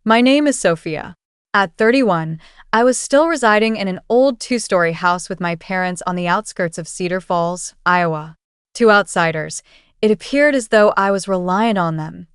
My name is Sophia. At 31, I was still residing in an old two-story house with my parents on the outskirts of Cedar Falls, Iowa. To outsiders, it appeared as though I was reliant on them.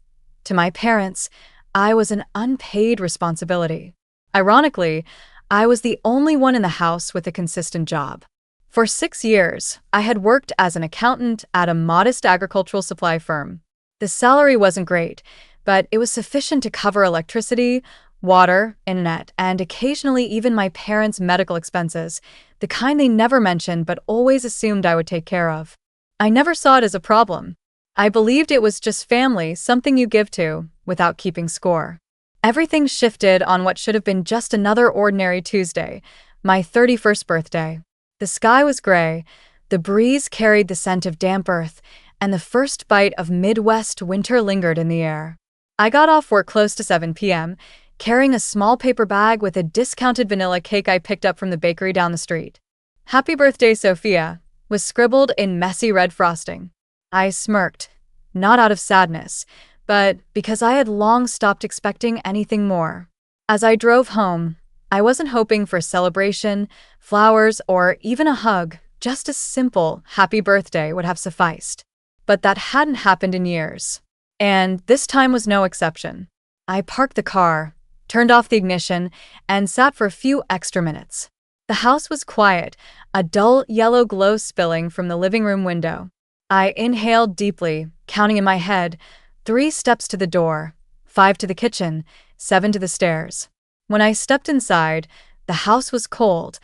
To my parents, I was an unpaid responsibility. Ironically, I was the only one in the house with a consistent job. For 6 years, I had worked as an accountant at a modest agricultural supply firm. The salary wasn't great, but it was sufficient to cover electricity, water, internet, and occasionally even my parents' medical expenses, the kind they never mentioned but always assumed I would take care of. I never saw it as a problem. I believed it was just family, something you give to, without keeping score. Everything shifted on what should have been just another ordinary Tuesday, my 31st birthday. The sky was gray, the breeze carried the scent of damp earth, and the first bite of Midwest winter lingered in the air. I got off work close to 7 p.m., carrying a small paper bag with a discounted vanilla cake I picked up from the bakery down the street. "Happy birthday, Sophia," was scribbled in messy red frosting. I smirked, not out of sadness, but because I had long stopped expecting anything more. As I drove home, I wasn't hoping for celebration, flowers, or even a hug. Just a simple happy birthday would have sufficed. But that hadn't happened in years. And this time was no exception. I parked the car, turned off the ignition, and sat for a few extra minutes. The house was quiet, a dull yellow glow spilling from the living room window. I inhaled deeply, counting in my head, 3 steps to the door, 5 to the kitchen, 7 to the stairs. When I stepped inside, the house was cold,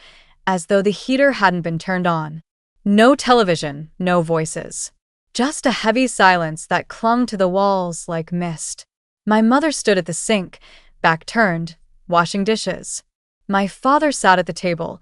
as though the heater hadn't been turned on. No television, no voices. Just a heavy silence that clung to the walls like mist. My mother stood at the sink, back turned, washing dishes. My father sat at the table,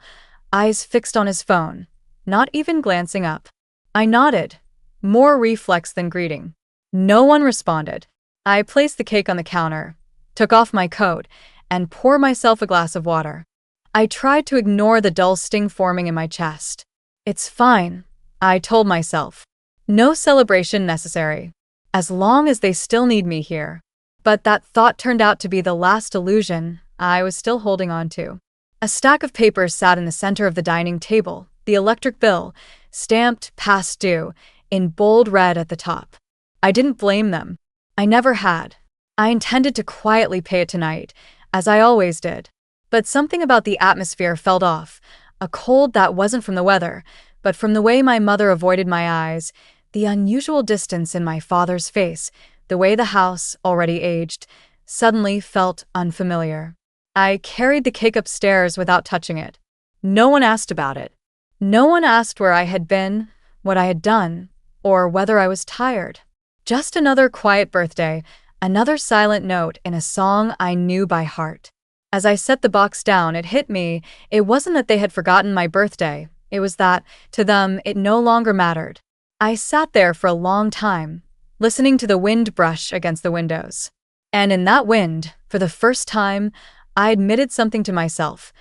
eyes fixed on his phone, not even glancing up. I nodded, more reflex than greeting. No one responded. I placed the cake on the counter, took off my coat, and poured myself a glass of water. I tried to ignore the dull sting forming in my chest. "It's fine," I told myself. "No celebration necessary, as long as they still need me here." But that thought turned out to be the last illusion I was still holding on to. A stack of papers sat in the center of the dining table, the electric bill, stamped past due, in bold red at the top. I didn't blame them. I never had. I intended to quietly pay it tonight, as I always did. But something about the atmosphere felt off, a cold that wasn't from the weather, but from the way my mother avoided my eyes, the unusual distance in my father's face, the way the house, already aged, suddenly felt unfamiliar. I carried the cake upstairs without touching it. No one asked about it. No one asked where I had been, what I had done, or whether I was tired. Just another quiet birthday, another silent note in a song I knew by heart. As I set the box down, it hit me, it wasn't that they had forgotten my birthday, it was that, to them, it no longer mattered. I sat there for a long time, listening to the wind brush against the windows. And in that wind, for the first time, I admitted something to myself.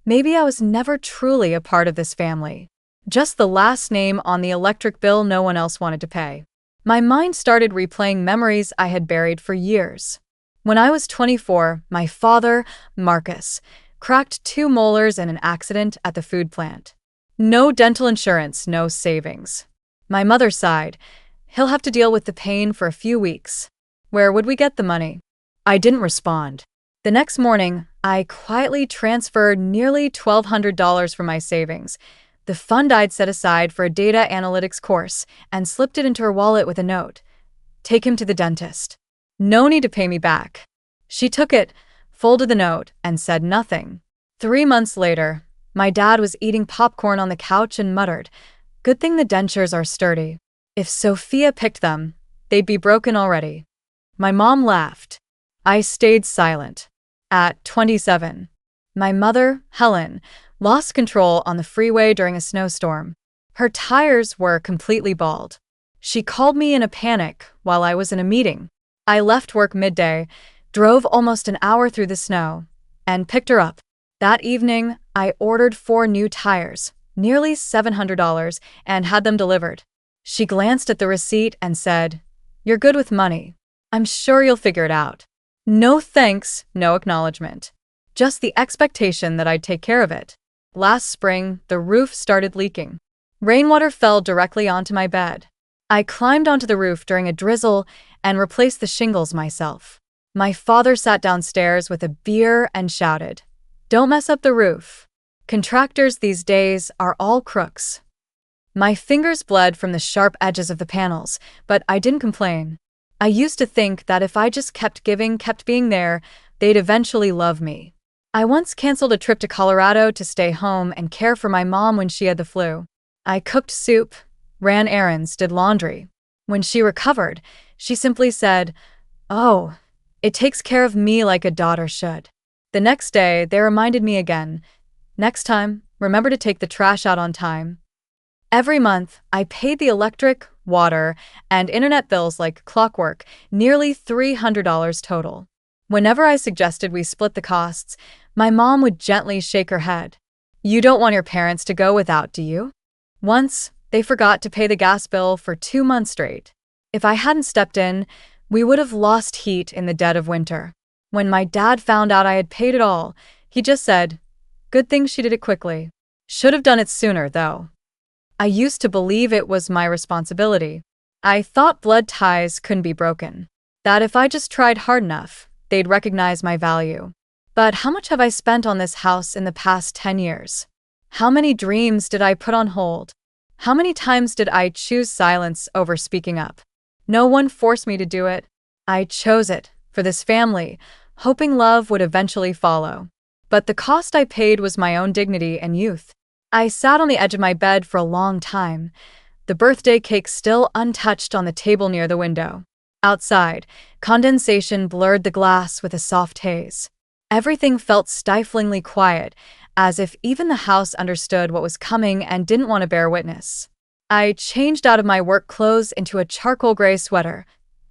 Maybe I was never truly a part of this family. Just the last name on the electric bill no one else wanted to pay. My mind started replaying memories I had buried for years. When I was 24, my father, Marcus, cracked 2 molars in an accident at the food plant. No dental insurance, no savings. My mother sighed. "He'll have to deal with the pain for a few weeks. Where would we get the money?" I didn't respond. The next morning, I quietly transferred nearly $1,200 from my savings, the fund I'd set aside for a data analytics course, and slipped it into her wallet with a note. "Take him to the dentist. No need to pay me back." She took it, folded the note, and said nothing. 3 months later, my dad was eating popcorn on the couch and muttered, "Good thing the dentures are sturdy. If Sophia picked them, they'd be broken already." My mom laughed. I stayed silent. At 27, my mother, Helen, lost control on the freeway during a snowstorm. Her tires were completely bald. She called me in a panic while I was in a meeting. I left work midday, drove almost an hour through the snow, and picked her up. That evening, I ordered 4 new tires, nearly $700, and had them delivered. She glanced at the receipt and said, "You're good with money. I'm sure you'll figure it out." No thanks, no acknowledgement. Just the expectation that I'd take care of it. Last spring, the roof started leaking. Rainwater fell directly onto my bed. I climbed onto the roof during a drizzle and replaced the shingles myself. My father sat downstairs with a beer and shouted, "Don't mess up the roof. Contractors these days are all crooks." My fingers bled from the sharp edges of the panels, but I didn't complain. I used to think that if I just kept giving, kept being there, they'd eventually love me. I once canceled a trip to Colorado to stay home and care for my mom when she had the flu. I cooked soup, ran errands, did laundry. When she recovered, she simply said, "Oh, it takes care of me like a daughter should." The next day, they reminded me again, "Next time, remember to take the trash out on time." Every month, I paid the electric, water, and internet bills like clockwork, nearly $300 total. Whenever I suggested we split the costs, my mom would gently shake her head. "You don't want your parents to go without, do you?" Once, they forgot to pay the gas bill for 2 months straight. If I hadn't stepped in, we would have lost heat in the dead of winter. When my dad found out I had paid it all, he just said, "Good thing she did it quickly. Should have done it sooner, though." I used to believe it was my responsibility. I thought blood ties couldn't be broken. That if I just tried hard enough, they'd recognize my value. But how much have I spent on this house in the past 10 years? How many dreams did I put on hold? How many times did I choose silence over speaking up? No one forced me to do it. I chose it, for this family, hoping love would eventually follow. But the cost I paid was my own dignity and youth. I sat on the edge of my bed for a long time, the birthday cake still untouched on the table near the window. Outside, condensation blurred the glass with a soft haze. Everything felt stiflingly quiet, as if even the house understood what was coming and didn't want to bear witness. I changed out of my work clothes into a charcoal gray sweater,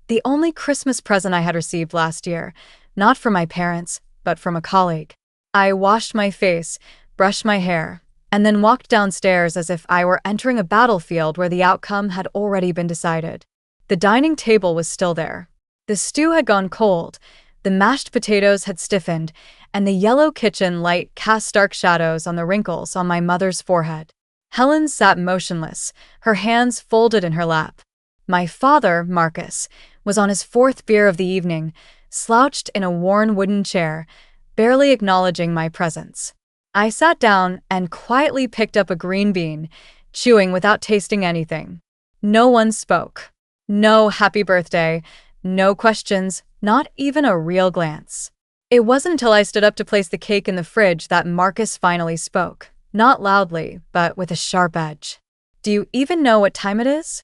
the only Christmas present I had received last year, not from my parents, but from a colleague. I washed my face, brushed my hair, and then walked downstairs as if I were entering a battlefield where the outcome had already been decided. The dining table was still there. The stew had gone cold, the mashed potatoes had stiffened, and the yellow kitchen light cast stark shadows on the wrinkles on my mother's forehead. Helen sat motionless, her hands folded in her lap. My father, Marcus, was on his 4th beer of the evening, slouched in a worn wooden chair, barely acknowledging my presence. I sat down and quietly picked up a green bean, chewing without tasting anything. No one spoke. No happy birthday, no questions, not even a real glance. It wasn't until I stood up to place the cake in the fridge that Marcus finally spoke, not loudly, but with a sharp edge. "Do you even know what time it is?"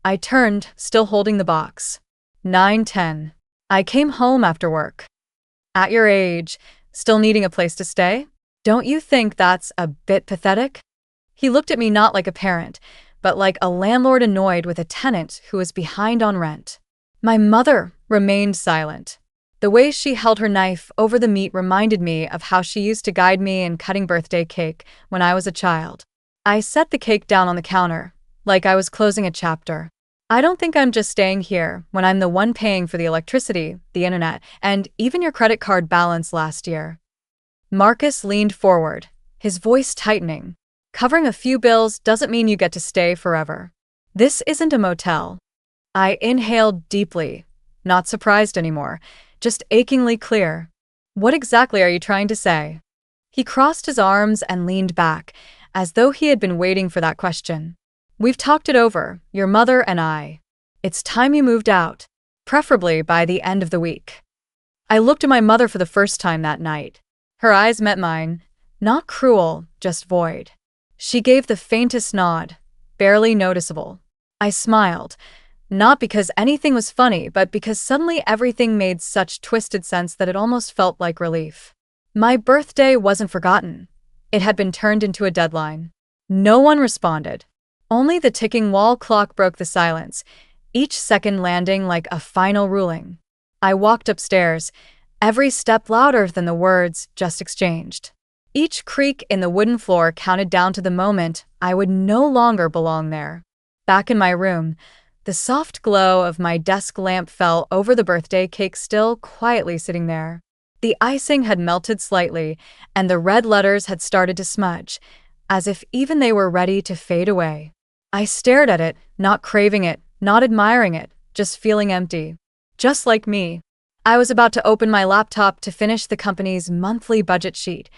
I turned, still holding the box. 9:10. "I came home after work." "At your age, still needing a place to stay? Don't you think that's a bit pathetic?" He looked at me not like a parent, but like a landlord annoyed with a tenant who was behind on rent. My mother remained silent. The way she held her knife over the meat reminded me of how she used to guide me in cutting birthday cake when I was a child. I set the cake down on the counter, like I was closing a chapter. "I don't think I'm just staying here when I'm the one paying for the electricity, the internet, and even your credit card balance last year." Marcus leaned forward, his voice tightening. "Covering a few bills doesn't mean you get to stay forever. This isn't a motel." I inhaled deeply, not surprised anymore, just achingly clear. "What exactly are you trying to say?" He crossed his arms and leaned back, as though he had been waiting for that question. "We've talked it over, your mother and I. It's time you moved out, preferably by the end of the week." I looked at my mother for the first time that night. Her eyes met mine, not cruel, just void. She gave the faintest nod, barely noticeable. I smiled, not because anything was funny, but because suddenly everything made such twisted sense that it almost felt like relief. My birthday wasn't forgotten. It had been turned into a deadline. No one responded. Only the ticking wall clock broke the silence, each second landing like a final ruling. I walked upstairs, every step louder than the words just exchanged. Each creak in the wooden floor counted down to the moment I would no longer belong there. Back in my room, The soft glow of my desk lamp fell over the birthday cake still quietly sitting there. The icing had melted slightly, and the red letters had started to smudge, as if even they were ready to fade away. I stared at it, not craving it, not admiring it, just feeling empty. Just like me. I was about to open my laptop to finish the company's monthly budget sheet,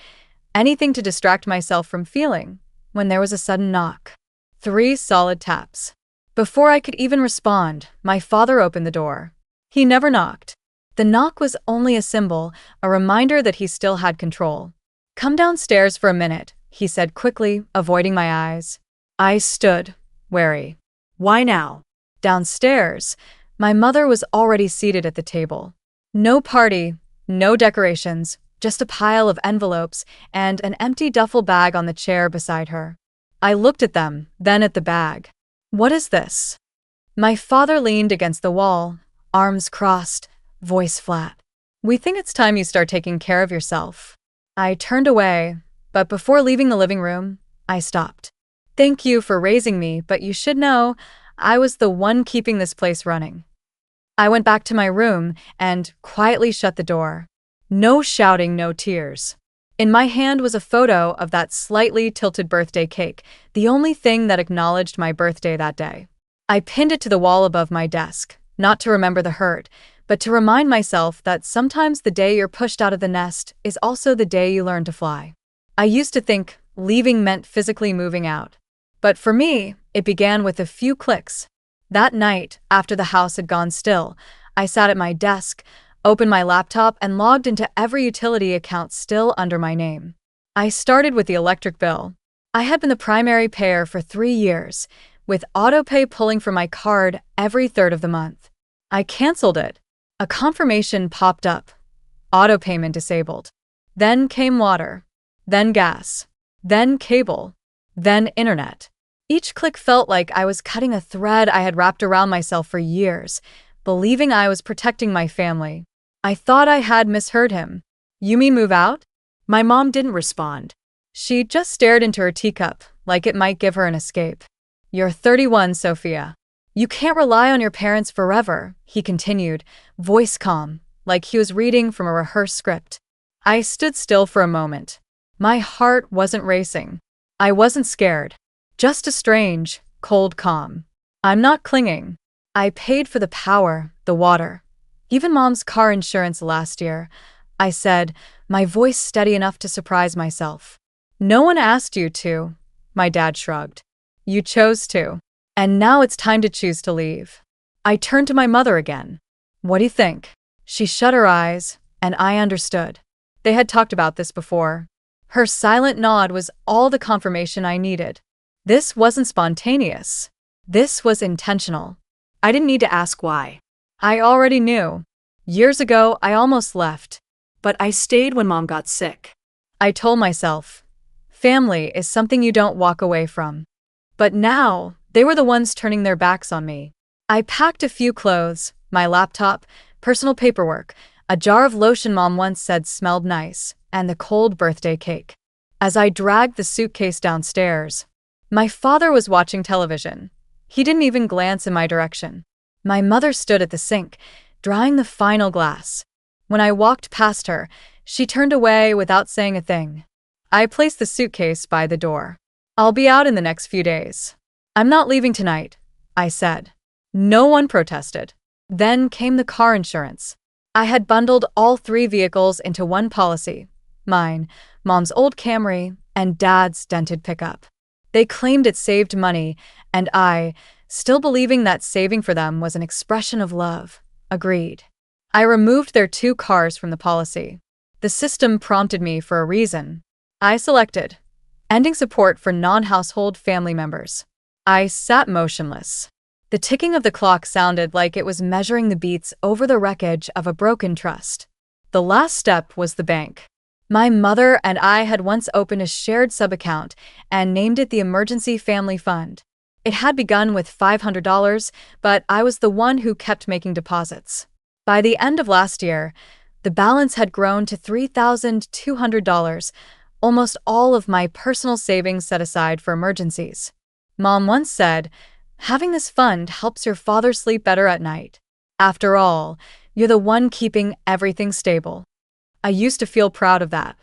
anything to distract myself from feeling, when there was a sudden knock. 3 solid taps. Before I could even respond, my father opened the door. He never knocked. The knock was only a symbol, a reminder that he still had control. "Come downstairs for a minute," he said quickly, avoiding my eyes. I stood, wary. "Why now?" Downstairs, my mother was already seated at the table. No party, no decorations, just a pile of envelopes and an empty duffel bag on the chair beside her. I looked at them, then at the bag. "What is this?" My father leaned against the wall, arms crossed, voice flat. "We think it's time you start taking care of yourself." I turned away, but before leaving the living room, I stopped. "Thank you for raising me, but you should know, I was the one keeping this place running." I went back to my room and quietly shut the door. No shouting, no tears. In my hand was a photo of that slightly tilted birthday cake, the only thing that acknowledged my birthday that day. I pinned it to the wall above my desk, not to remember the hurt, but to remind myself that sometimes the day you're pushed out of the nest is also the day you learn to fly. I used to think leaving meant physically moving out. But for me, it began with a few clicks. That night, after the house had gone still, I sat at my desk, opened my laptop, and logged into every utility account still under my name. I started with the electric bill. I had been the primary payer for 3 years, with autopay pulling from my card every third of the month. I canceled it. A confirmation popped up. Auto payment disabled. Then came water. Then gas. Then cable. Then internet. Each click felt like I was cutting a thread I had wrapped around myself for years, believing I was protecting my family. I thought I had misheard him. "You mean move out?" My mom didn't respond. She just stared into her teacup, like it might give her an escape. "You're 31, Sophia. You can't rely on your parents forever," he continued, voice calm, like he was reading from a rehearsed script. I stood still for a moment. My heart wasn't racing. I wasn't scared. Just a strange, cold calm. "I'm not clinging. I paid for the power, the water, even Mom's car insurance last year," I said, my voice steady enough to surprise myself. "No one asked you to," my dad shrugged. "You chose to. And now it's time to choose to leave." I turned to my mother again. "What do you think?" She shut her eyes, and I understood. They had talked about this before. Her silent nod was all the confirmation I needed. This wasn't spontaneous. This was intentional. I didn't need to ask why. I already knew. Years ago, I almost left. But I stayed when Mom got sick. I told myself, family is something you don't walk away from. But now, they were the ones turning their backs on me. I packed a few clothes, my laptop, personal paperwork, a jar of lotion Mom once said smelled nice, and the cold birthday cake. As I dragged the suitcase downstairs, my father was watching television. He didn't even glance in my direction. My mother stood at the sink, drying the final glass. When I walked past her, she turned away without saying a thing. I placed the suitcase by the door. "I'll be out in the next few days." "I'm not leaving tonight," I said. No one protested. Then came the car insurance. I had bundled all 3 vehicles into one policy: mine, Mom's old Camry, and Dad's dented pickup. They claimed it saved money, and I, still believing that saving for them was an expression of love, agreed. I removed their 2 cars from the policy. The system prompted me for a reason. I selected ending support for non-household family members. I sat motionless. The ticking of the clock sounded like it was measuring the beats over the wreckage of a broken trust. The last step was the bank. My mother and I had once opened a shared sub-account and named it the Emergency Family Fund. It had begun with $500, but I was the one who kept making deposits. By the end of last year, the balance had grown to $3,200, almost all of my personal savings set aside for emergencies. Mom once said, Having this fund helps your father sleep better at night. After all, you're the one keeping everything stable. I used to feel proud of that.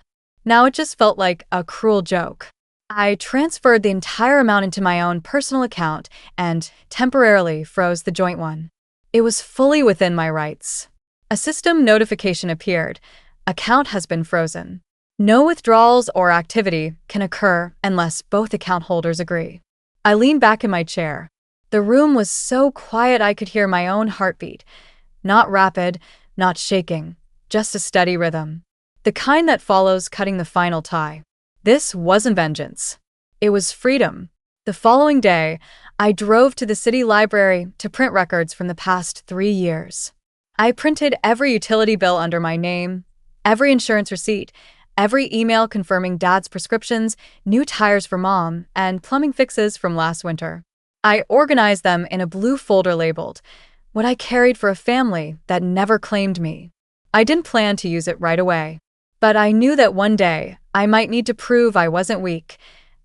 Now it just felt like a cruel joke. I transferred the entire amount into my own personal account and temporarily froze the joint one. It was fully within my rights. A system notification appeared. Account has been frozen. No withdrawals or activity can occur unless both account holders agree. I leaned back in my chair. The room was so quiet I could hear my own heartbeat. Not rapid, not shaking, just a steady rhythm. The kind that follows cutting the final tie. This wasn't vengeance. It was freedom. The following day, I drove to the city library to print records from the past 3 years. I printed every utility bill under my name, every insurance receipt, every email confirming Dad's prescriptions, new tires for Mom, and plumbing fixes from last winter. I organized them in a blue folder labeled, "What I carried for a family that never claimed me." I didn't plan to use it right away, but I knew that one day I might need to prove I wasn't weak,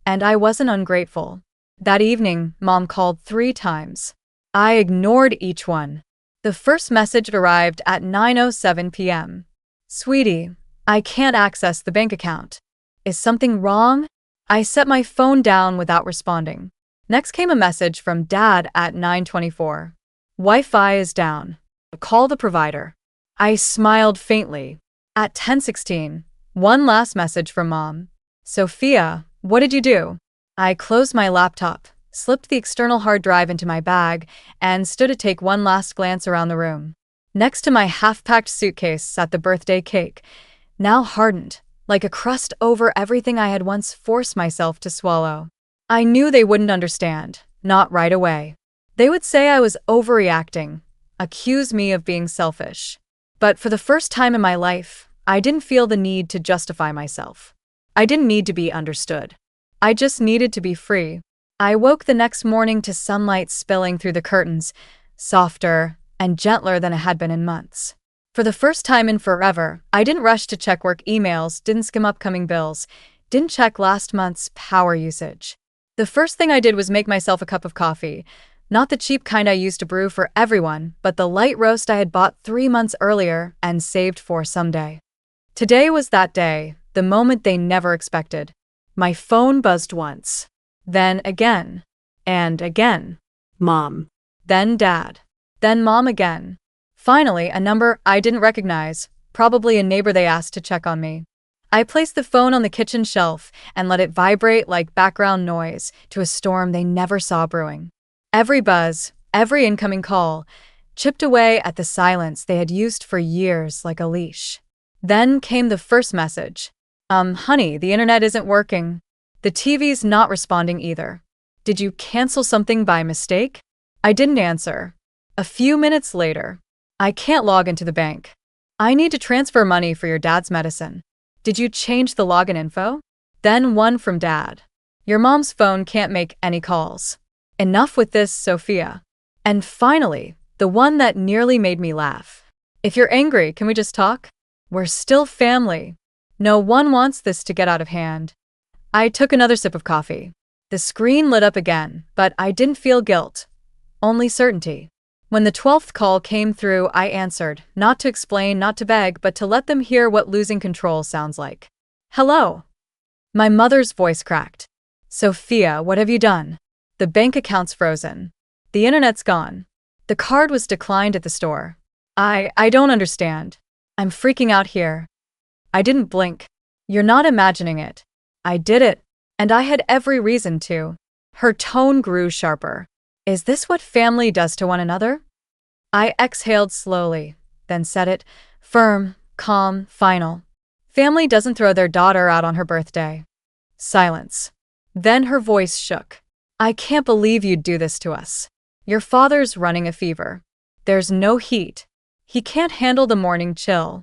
and I wasn't ungrateful. That evening, Mom called 3 times. I ignored each one. The first message arrived at 9:07 p.m. "Sweetie, I can't access the bank account. Is something wrong?" I set my phone down without responding. Next came a message from Dad at 9:24. "Wi-Fi is down. Call the provider." I smiled faintly. At 10:16, one last message from Mom. "Sophia, what did you do?" I closed my laptop, slipped the external hard drive into my bag, and stood to take one last glance around the room. Next to my half-packed suitcase sat the birthday cake, now hardened, like a crust over everything I had once forced myself to swallow. I knew they wouldn't understand, not right away. They would say I was overreacting, accuse me of being selfish. But for the first time in my life, I didn't feel the need to justify myself. I didn't need to be understood. I just needed to be free. I woke the next morning to sunlight spilling through the curtains, softer and gentler than it had been in months. For the first time in forever, I didn't rush to check work emails, didn't skim upcoming bills, didn't check last month's power usage. The first thing I did was make myself a cup of coffee, not the cheap kind I used to brew for everyone, but the light roast I had bought 3 months earlier and saved for someday. Today was that day, the moment they never expected. My phone buzzed once, then again, and again. Mom. Then Dad, then Mom again. Finally, a number I didn't recognize, probably a neighbor they asked to check on me. I placed the phone on the kitchen shelf and let it vibrate like background noise to a storm they never saw brewing. Every buzz, every incoming call, chipped away at the silence they had used for years like a leash. Then came the first message. Honey, the internet isn't working. The TV's not responding either. Did you cancel something by mistake? I didn't answer. A few minutes later, I can't log into the bank. I need to transfer money for your dad's medicine. Did you change the login info? Then one from Dad. Your mom's phone can't make any calls. Enough with this, Sophia. And finally, the one that nearly made me laugh. If you're angry, can we just talk? We're still family. No one wants this to get out of hand. I took another sip of coffee. The screen lit up again, but I didn't feel guilt, only certainty. When the 12th call came through, I answered, not to explain, not to beg, but to let them hear what losing control sounds like. "Hello." My mother's voice cracked. "Sophia, what have you done? The bank account's frozen. The internet's gone. The card was declined at the store. I don't understand. I'm freaking out here." I didn't blink. "You're not imagining it. I did it, and I had every reason to." Her tone grew sharper. "Is this what family does to one another?" I exhaled slowly, then said it, firm, calm, final. "Family doesn't throw their daughter out on her birthday." Silence. Then her voice shook. "I can't believe you'd do this to us. Your father's running a fever. There's no heat. He can't handle the morning chill."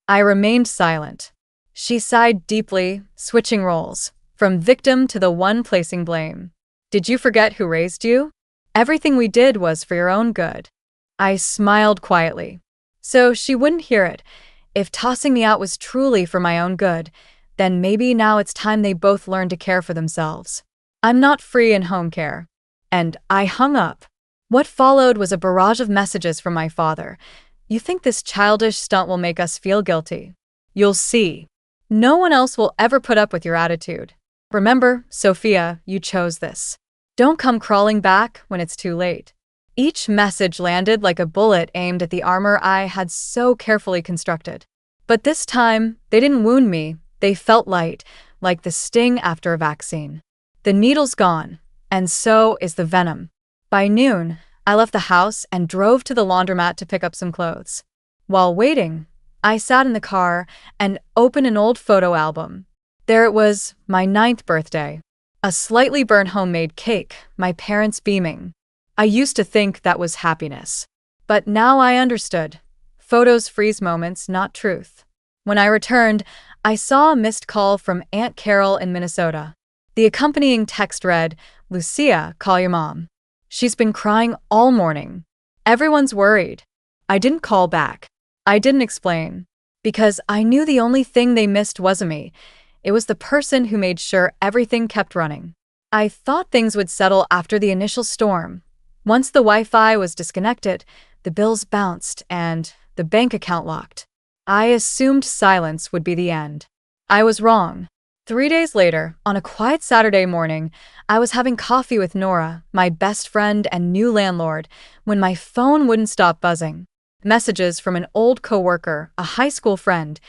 I remained silent. She sighed deeply, switching roles, from victim to the one placing blame. "Did you forget who raised you? Everything we did was for your own good." I smiled quietly. So she wouldn't hear it. If tossing me out was truly for my own good, then maybe now it's time they both learn to care for themselves. I'm not free in home care. and I hung up. What followed was a barrage of messages from my father. You think this childish stunt will make us feel guilty? You'll see. No one else will ever put up with your attitude. Remember, Sophia, you chose this. Don't come crawling back when it's too late. Each message landed like a bullet aimed at the armor I had so carefully constructed. But this time, they didn't wound me. They felt light, like the sting after a vaccine. The needle's gone, and so is the venom. By noon, I left the house and drove to the laundromat to pick up some clothes. While waiting, I sat in the car and opened an old photo album. There it was, my 9th birthday. A slightly burnt homemade cake, my parents beaming. I used to think that was happiness. But now I understood. Photos freeze moments, not truth. When I returned, I saw a missed call from Aunt Carol in Minnesota. The accompanying text read, "Lucia, call your mom. She's been crying all morning. Everyone's worried." I didn't call back. I didn't explain. Because I knew the only thing they missed wasn't me. It was the person who made sure everything kept running. I thought things would settle after the initial storm. Once the Wi-Fi was disconnected, the bills bounced and the bank account locked. I assumed silence would be the end. I was wrong. 3 days later, on a quiet Saturday morning, I was having coffee with Nora, my best friend and new landlord, when my phone wouldn't stop buzzing. Messages from an old coworker, a high school friend,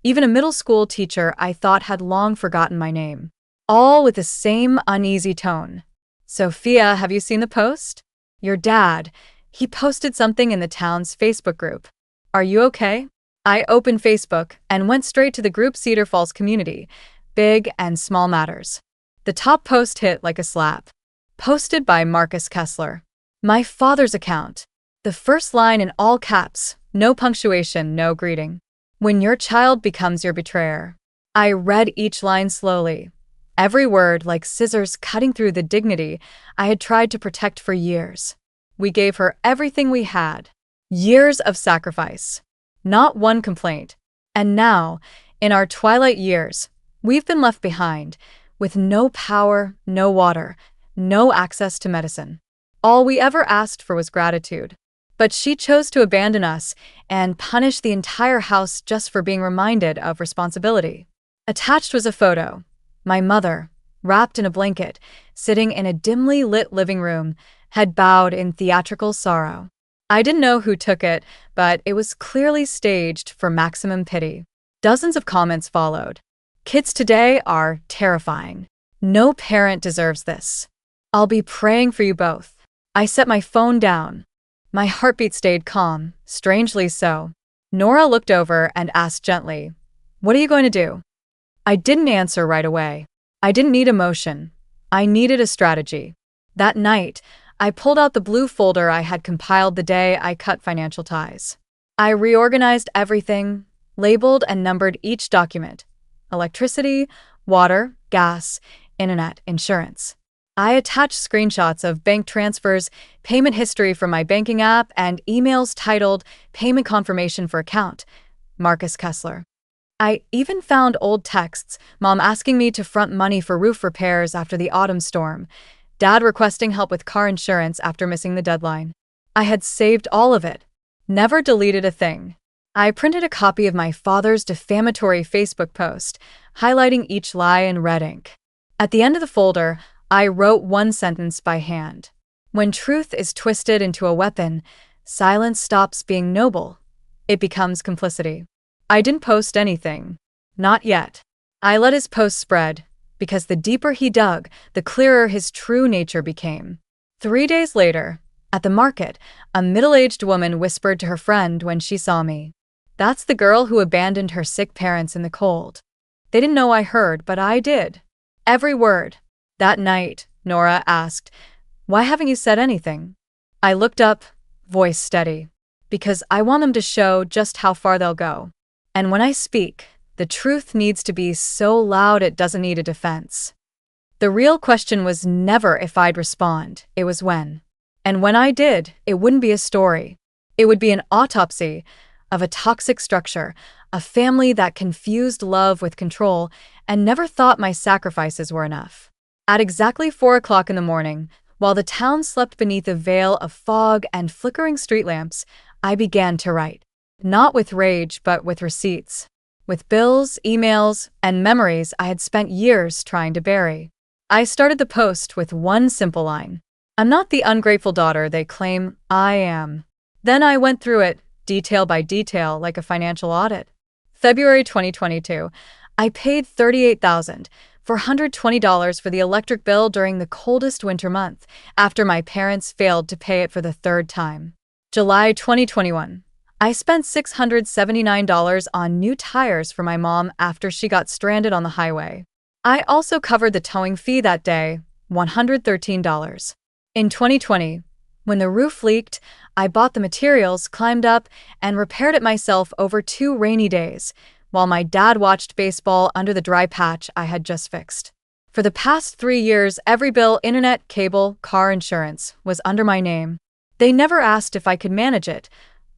even a middle school teacher I thought had long forgotten my name. All with the same uneasy tone. "Sophia, have you seen the post? Your dad, he posted something in the town's Facebook group. Are you okay?" I opened Facebook and went straight to the group Cedar Falls community, big and small matters. The top post hit like a slap. Posted by Marcus Kessler. My father's account. The first line in all caps, no punctuation, no greeting. "When your child becomes your betrayer." I read each line slowly. Every word like scissors cutting through the dignity I had tried to protect for years. We gave her everything we had. Years of sacrifice. Not one complaint. And now, in our twilight years, we've been left behind, with no power, no water, no access to medicine. All we ever asked for was gratitude. But she chose to abandon us and punish the entire house just for being reminded of responsibility. Attached was a photo. My mother, wrapped in a blanket, sitting in a dimly lit living room, had bowed in theatrical sorrow. I didn't know who took it, but it was clearly staged for maximum pity. Dozens of comments followed. "Kids today are terrifying. No parent deserves this. I'll be praying for you both." I set my phone down. My heartbeat stayed calm, strangely so. Nora looked over and asked gently, "What are you going to do?" I didn't answer right away. I didn't need emotion. I needed a strategy. That night, I pulled out the blue folder I had compiled the day I cut financial ties. I reorganized everything, labeled and numbered each document: electricity, water, gas, internet, insurance. I attached screenshots of bank transfers, payment history from my banking app, and emails titled "Payment Confirmation for Account," Marcus Kessler. I even found old texts, Mom asking me to front money for roof repairs after the autumn storm, Dad requesting help with car insurance after missing the deadline. I had saved all of it, never deleted a thing. I printed a copy of my father's defamatory Facebook post, highlighting each lie in red ink. At the end of the folder, I wrote one sentence by hand. "When truth is twisted into a weapon, silence stops being noble. It becomes complicity." I didn't post anything. Not yet. I let his post spread, because the deeper he dug, the clearer his true nature became. 3 days later, at the market, a middle-aged woman whispered to her friend when she saw me, "That's the girl who abandoned her sick parents in the cold." They didn't know I heard, but I did. Every word. That night, Nora asked, "Why haven't you said anything?" I looked up, voice steady. "Because I want them to show just how far they'll go. And when I speak, the truth needs to be so loud it doesn't need a defense." The real question was never if I'd respond, it was when. And when I did, it wouldn't be a story. It would be an autopsy of a toxic structure, a family that confused love with control and never thought my sacrifices were enough. At exactly 4 o'clock in the morning, While the town slept beneath a veil of fog and flickering street lamps, I began to write. Not with rage, but with receipts. With bills, emails, and memories I had spent years trying to bury. I started the post with one simple line. I'm not the ungrateful daughter they claim I am. Then I went through it, detail by detail, like a financial audit. February 2022, I paid $38,420 for the electric bill during the coldest winter month, after my parents failed to pay it for the third time. July 2021, I spent $679 on new tires for my mom after she got stranded on the highway. I also covered the towing fee that day, $113. In 2020, when the roof leaked, I bought the materials, climbed up, and repaired it myself over 2 rainy days, while my dad watched baseball under the dry patch I had just fixed. For the past 3 years, every bill, internet, cable, car insurance, was under my name. They never asked if I could manage it,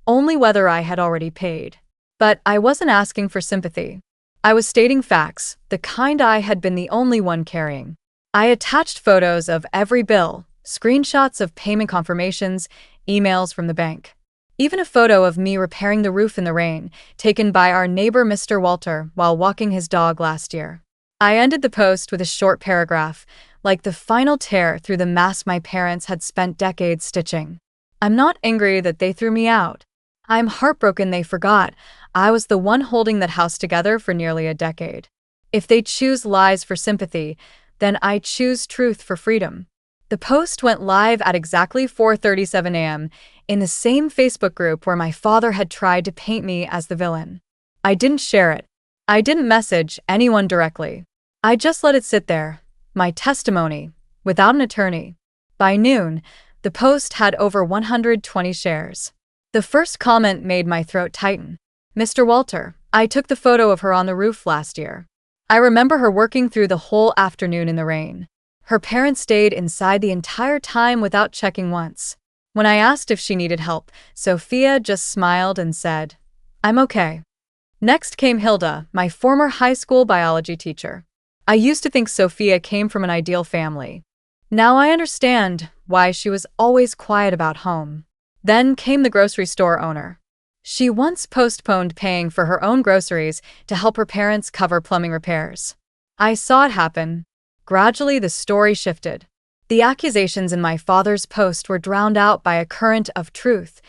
only whether I had already paid. But I wasn't asking for sympathy. I was stating facts, the kind I had been the only one carrying. I attached photos of every bill, screenshots of payment confirmations, emails from the bank. Even a photo of me repairing the roof in the rain, taken by our neighbor Mr. Walter while walking his dog last year. I ended the post with a short paragraph, like the final tear through the mask my parents had spent decades stitching. I'm not angry that they threw me out. I'm heartbroken they forgot I was the one holding that house together for nearly a decade. If they choose lies for sympathy, then I choose truth for freedom. The post went live at exactly 4:37 a.m. in the same Facebook group where my father had tried to paint me as the villain. I didn't share it. I didn't message anyone directly. I just let it sit there, my testimony, without an attorney. By noon, the post had over 120 shares. The first comment made my throat tighten. Mr. Walter, I took the photo of her on the roof last year. I remember her working through the whole afternoon in the rain. Her parents stayed inside the entire time without checking once. When I asked if she needed help, Sophia just smiled and said, I'm okay. Next came Hilda, my former high school biology teacher. I used to think Sophia came from an ideal family. Now I understand why she was always quiet about home. Then came the grocery store owner. She once postponed paying for her own groceries to help her parents cover plumbing repairs. I saw it happen. Gradually, the story shifted. The accusations in my father's post were drowned out by a current of truth,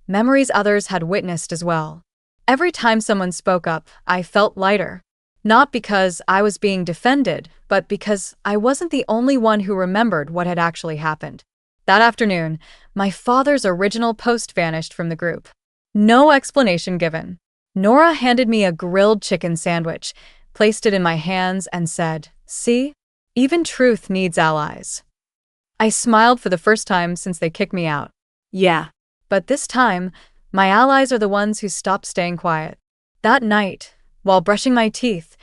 memories others had witnessed as well. Every time someone spoke up, I felt lighter. Not because I was being defended, but because I wasn't the only one who remembered what had actually happened. That afternoon, my father's original post vanished from the group. No explanation given. Nora handed me a grilled chicken sandwich, placed it in my hands, and said, See? Even truth needs allies. I smiled for the first time since they kicked me out. Yeah. But this time, my allies are the ones who stopped staying quiet. That night, while brushing my teeth,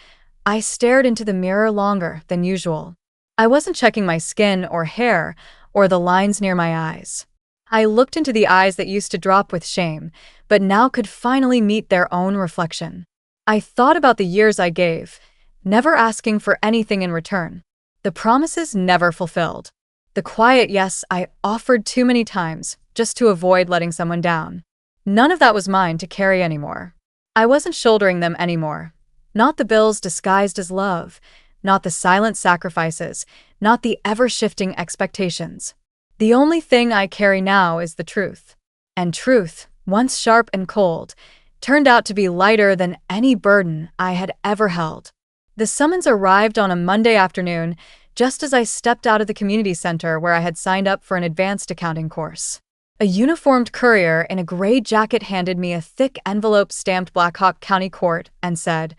I stared into the mirror longer than usual. I wasn't checking my skin or hair or the lines near my eyes. I looked into the eyes that used to drop with shame, but now could finally meet their own reflection. I thought about the years I gave, never asking for anything in return. The promises never fulfilled. The quiet yes I offered too many times, just to avoid letting someone down. None of that was mine to carry anymore. I wasn't shouldering them anymore. Not the bills disguised as love, not the silent sacrifices, not the ever-shifting expectations. The only thing I carry now is the truth. And truth, once sharp and cold, turned out to be lighter than any burden I had ever held. The summons arrived on a Monday afternoon, just as I stepped out of the community center where I had signed up for an advanced accounting course. A uniformed courier in a gray jacket handed me a thick envelope stamped Blackhawk County Court and said,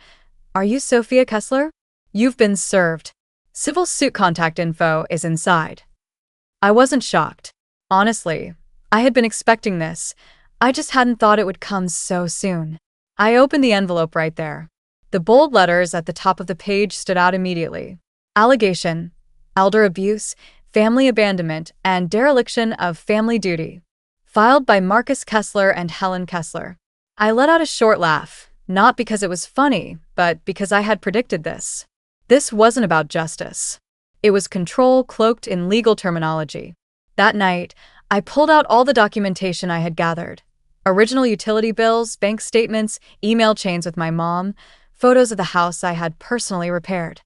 Are you Sophia Kessler? You've been served. Civil suit contact info is inside. I wasn't shocked. Honestly, I had been expecting this. I just hadn't thought it would come so soon. I opened the envelope right there. The bold letters at the top of the page stood out immediately. Allegation, elder abuse, family abandonment, and dereliction of family duty. Filed by Marcus Kessler and Helen Kessler. I let out a short laugh, not because it was funny, but because I had predicted this. This wasn't about justice. It was control cloaked in legal terminology. That night, I pulled out all the documentation I had gathered. Original utility bills, bank statements, email chains with my mom, photos of the house I had personally repaired.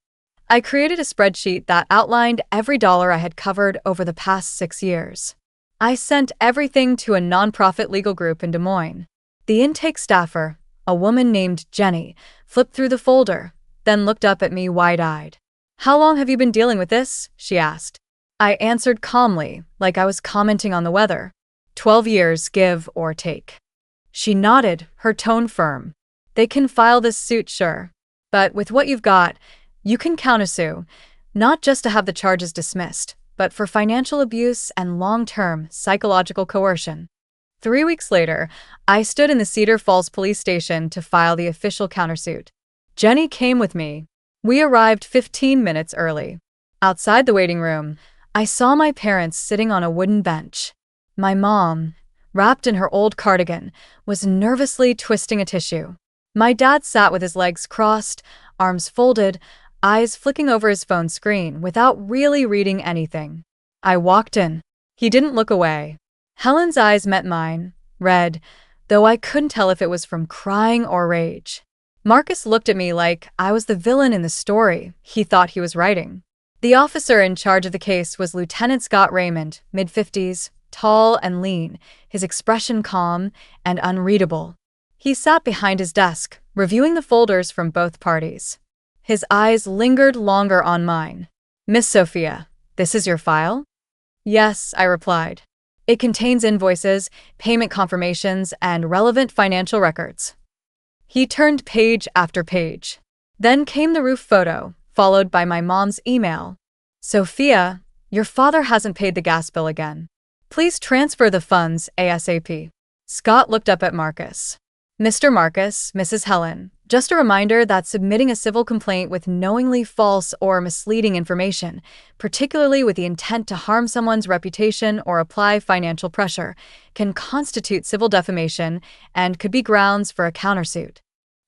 I created a spreadsheet that outlined every dollar I had covered over the past 6 years. I sent everything to a nonprofit legal group in Des Moines. The intake staffer, a woman named Jenny, flipped through the folder, then looked up at me wide-eyed. "How long have you been dealing with this?" she asked. I answered calmly, like I was commenting on the weather. 12 years, give or take. She nodded, her tone firm. "They can file this suit, sure. But with what you've got, you can countersue, not just to have the charges dismissed, but for financial abuse and long-term psychological coercion." 3 weeks later, I stood in the Cedar Falls police station to file the official countersuit. Jenny came with me. We arrived 15 minutes early. Outside the waiting room, I saw my parents sitting on a wooden bench. My mom, wrapped in her old cardigan, was nervously twisting a tissue. My dad sat with his legs crossed, arms folded, eyes flicking over his phone screen without really reading anything. I walked in. He didn't look away. Helen's eyes met mine, red, though I couldn't tell if it was from crying or rage. Marcus looked at me like I was the villain in the story he thought he was writing. The officer in charge of the case was Lieutenant Scott Raymond, mid-50s, tall and lean, his expression calm and unreadable. He sat behind his desk, reviewing the folders from both parties. His eyes lingered longer on mine. "Miss Sophia, this is your file?" "Yes," I replied. "It contains invoices, payment confirmations, and relevant financial records." He turned page after page. Then came the roof photo, followed by my mom's email. "Sophia, your father hasn't paid the gas bill again. Please transfer the funds ASAP." Scott looked up at Marcus. "Mr. Marcus, Mrs. Helen, just a reminder that submitting a civil complaint with knowingly false or misleading information, particularly with the intent to harm someone's reputation or apply financial pressure, can constitute civil defamation and could be grounds for a countersuit."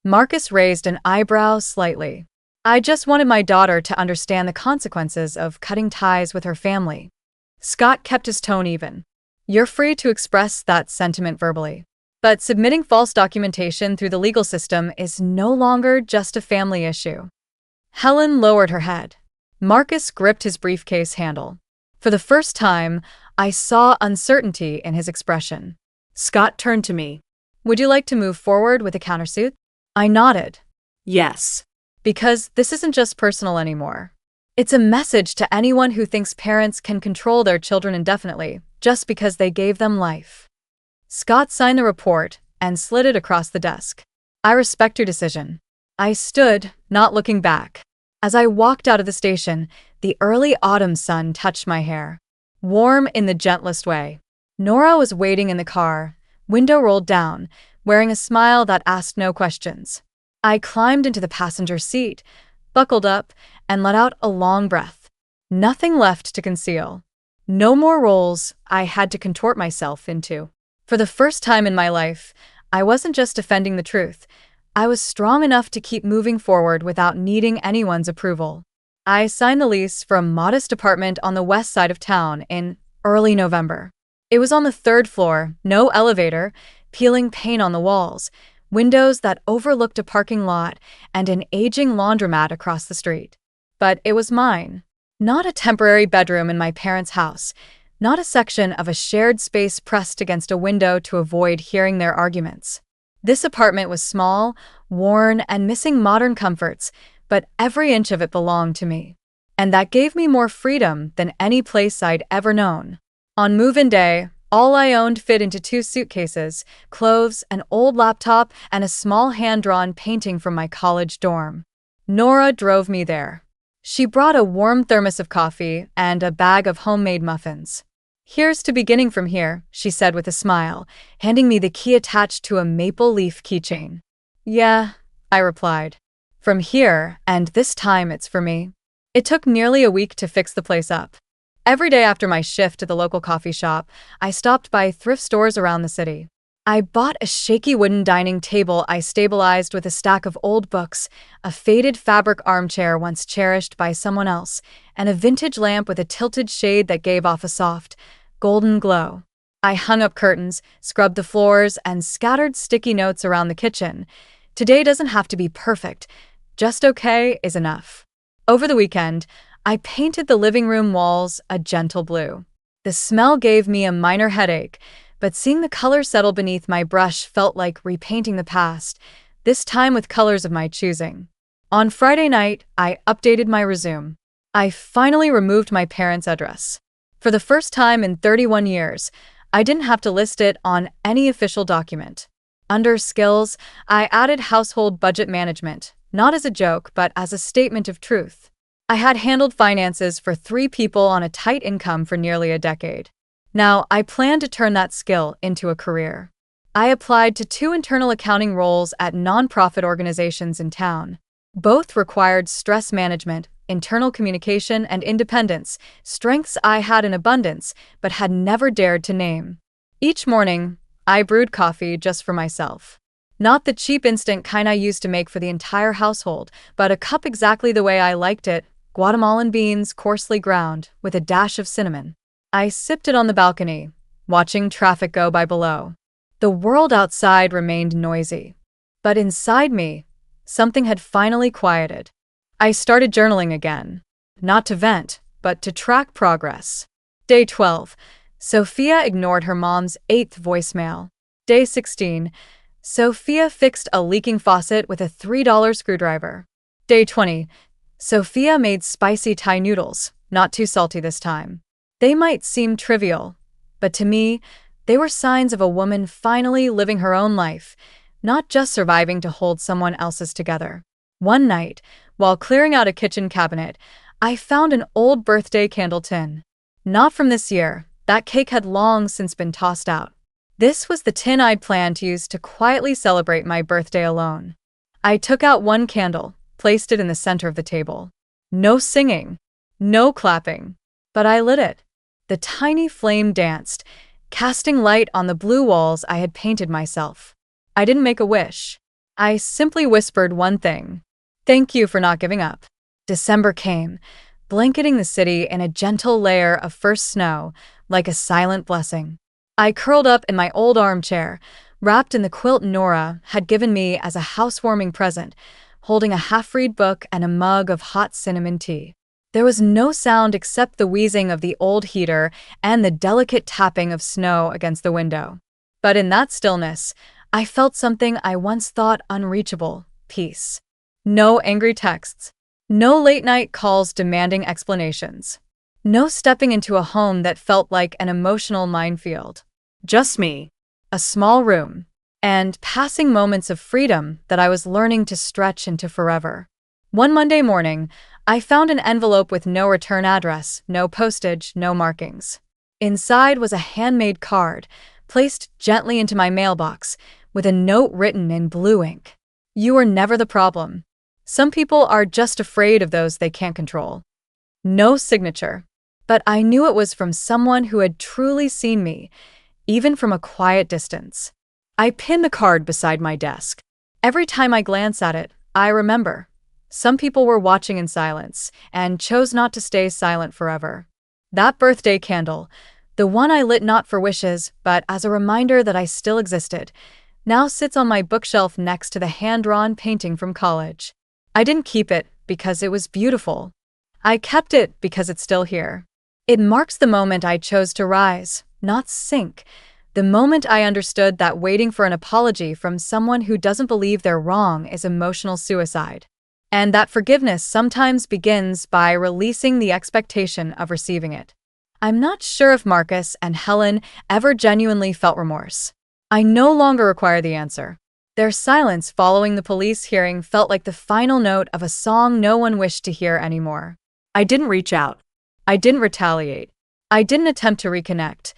Marcus raised an eyebrow slightly. "I just wanted my daughter to understand the consequences of cutting ties with her family." Scott kept his tone even. "You're free to express that sentiment verbally. But submitting false documentation through the legal system is no longer just a family issue." Helen lowered her head. Marcus gripped his briefcase handle. For the first time, I saw uncertainty in his expression. Scott turned to me. "Would you like to move forward with a countersuit?" I nodded. "Yes. Because this isn't just personal anymore. It's a message to anyone who thinks parents can control their children indefinitely just because they gave them life." Scott signed the report and slid it across the desk. "I respect your decision." I stood, not looking back. As I walked out of the station, the early autumn sun touched my hair, warm in the gentlest way. Nora was waiting in the car, window rolled down, wearing a smile that asked no questions. I climbed into the passenger seat, buckled up, and let out a long breath. Nothing left to conceal. No more roles I had to contort myself into. For the first time in my life, I wasn't just defending the truth. I was strong enough to keep moving forward without needing anyone's approval. I signed the lease for a modest apartment on the west side of town in early November. It was on the 3rd floor, no elevator, peeling paint on the walls, windows that overlooked a parking lot, and an aging laundromat across the street. But it was mine. Not a temporary bedroom in my parents' house. Not a section of a shared space pressed against a window to avoid hearing their arguments. This apartment was small, worn, and missing modern comforts, but every inch of it belonged to me. And that gave me more freedom than any place I'd ever known. On move-in day, all I owned fit into 2 suitcases, clothes, an old laptop, and a small hand-drawn painting from my college dorm. Nora drove me there. She brought a warm thermos of coffee and a bag of homemade muffins. "Here's to beginning from here," she said with a smile, handing me the key attached to a maple leaf keychain. "Yeah," I replied. "From here, and this time it's for me." It took nearly a week to fix the place up. Every day after my shift to the local coffee shop, I stopped by thrift stores around the city. I bought a shaky wooden dining table I stabilized with a stack of old books, a faded fabric armchair once cherished by someone else, and a vintage lamp with a tilted shade that gave off a soft, golden glow. I hung up curtains, scrubbed the floors, and scattered sticky notes around the kitchen. Today doesn't have to be perfect. Just okay is enough. Over the weekend, I painted the living room walls a gentle blue. The smell gave me a minor headache, but seeing the color settle beneath my brush felt like repainting the past, this time with colors of my choosing. On Friday night, I updated my resume. I finally removed my parents' address. For the first time in 31 years, I didn't have to list it on any official document. Under skills, I added household budget management, not as a joke, but as a statement of truth. I had handled finances for 3 people on a tight income for nearly a decade. Now, I plan to turn that skill into a career. I applied to 2 internal accounting roles at nonprofit organizations in town. Both required stress management, internal communication, and independence, strengths I had in abundance but had never dared to name. Each morning, I brewed coffee just for myself. Not the cheap instant kind I used to make for the entire household, but a cup exactly the way I liked it, Guatemalan beans coarsely ground, with a dash of cinnamon. I sipped it on the balcony, watching traffic go by below. The world outside remained noisy. But inside me, something had finally quieted. I started journaling again. Not to vent, but to track progress. Day 12. Sophia ignored her mom's 8th voicemail. Day 16. Sophia fixed a leaking faucet with a $3 screwdriver. Day 20. Sophia made spicy Thai noodles, not too salty this time. They might seem trivial, but to me, they were signs of a woman finally living her own life, not just surviving to hold someone else's together. One night, while clearing out a kitchen cabinet, I found an old birthday candle tin. Not from this year, that cake had long since been tossed out. This was the tin I'd planned to use to quietly celebrate my birthday alone. I took out one candle, placed it in the center of the table. No singing, no clapping, but I lit it. The tiny flame danced, casting light on the blue walls I had painted myself. I didn't make a wish. I simply whispered one thing. Thank you for not giving up. December came, blanketing the city in a gentle layer of first snow, like a silent blessing. I curled up in my old armchair, wrapped in the quilt Nora had given me as a housewarming present, holding a half-read book and a mug of hot cinnamon tea. There was no sound except the wheezing of the old heater and the delicate tapping of snow against the window. But in that stillness, I felt something I once thought unreachable: peace. No angry texts. No late-night calls demanding explanations. No stepping into a home that felt like an emotional minefield. Just me, a small room, and passing moments of freedom that I was learning to stretch into forever. One Monday morning, I found an envelope with no return address, no postage, no markings. Inside was a handmade card, placed gently into my mailbox, with a note written in blue ink. You are never the problem. Some people are just afraid of those they can't control. No signature. But I knew it was from someone who had truly seen me, even from a quiet distance. I pinned the card beside my desk. Every time I glance at it, I remember. Some people were watching in silence, and chose not to stay silent forever. That birthday candle, the one I lit not for wishes, but as a reminder that I still existed, now sits on my bookshelf next to the hand-drawn painting from college. I didn't keep it because it was beautiful. I kept it because it's still here. It marks the moment I chose to rise, not sink. The moment I understood that waiting for an apology from someone who doesn't believe they're wrong is emotional suicide. And that forgiveness sometimes begins by releasing the expectation of receiving it. I'm not sure if Marcus and Helen ever genuinely felt remorse. I no longer require the answer. Their silence following the police hearing felt like the final note of a song no one wished to hear anymore. I didn't reach out. I didn't retaliate. I didn't attempt to reconnect.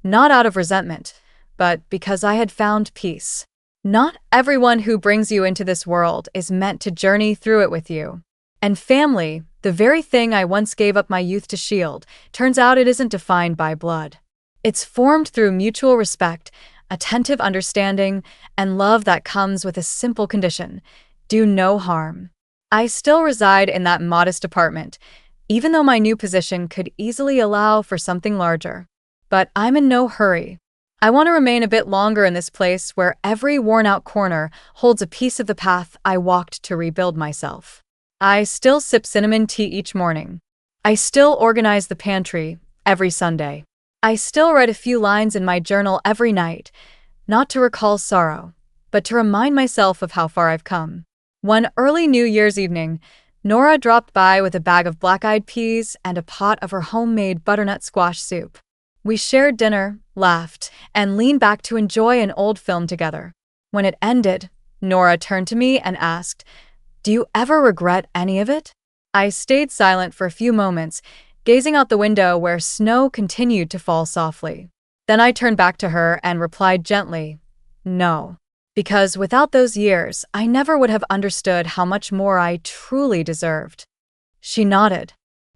Not out of resentment, but because I had found peace. Not everyone who brings you into this world is meant to journey through it with you. And family, the very thing I once gave up my youth to shield, turns out it isn't defined by blood. It's formed through mutual respect, attentive understanding, and love that comes with a simple condition: do no harm. I still reside in that modest apartment, even though my new position could easily allow for something larger. But I'm in no hurry. I want to remain a bit longer in this place where every worn-out corner holds a piece of the path I walked to rebuild myself. I still sip cinnamon tea each morning. I still organize the pantry every Sunday. I still write a few lines in my journal every night, not to recall sorrow, but to remind myself of how far I've come. One early New Year's evening, Nora dropped by with a bag of black-eyed peas and a pot of her homemade butternut squash soup. We shared dinner, laughed, and leaned back to enjoy an old film together. When it ended, Nora turned to me and asked, "Do you ever regret any of it?" I stayed silent for a few moments, gazing out the window where snow continued to fall softly. Then I turned back to her and replied gently, "No." Because without those years, I never would have understood how much more I truly deserved. She nodded.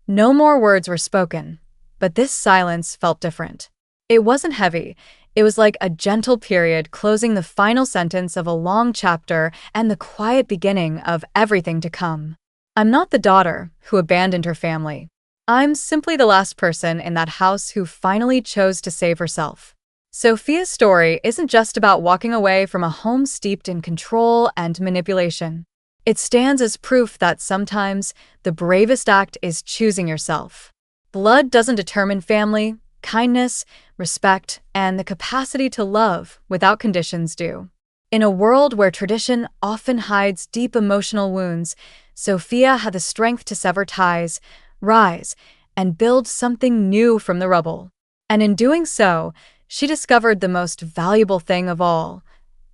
No more words were spoken, but this silence felt different. It wasn't heavy. It was like a gentle period closing the final sentence of a long chapter and the quiet beginning of everything to come. I'm not the daughter who abandoned her family. I'm simply the last person in that house who finally chose to save herself. Sophia's story isn't just about walking away from a home steeped in control and manipulation. It stands as proof that sometimes the bravest act is choosing yourself. Blood doesn't determine family; kindness, respect, and the capacity to love without conditions do. In a world where tradition often hides deep emotional wounds, Sophia had the strength to sever ties, rise, and build something new from the rubble. And in doing so, she discovered the most valuable thing of all: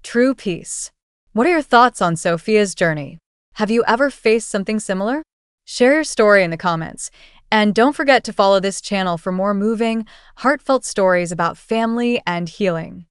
true peace. What are your thoughts on Sophia's journey? Have you ever faced something similar? Share your story in the comments. And don't forget to follow this channel for more moving, heartfelt stories about family and healing.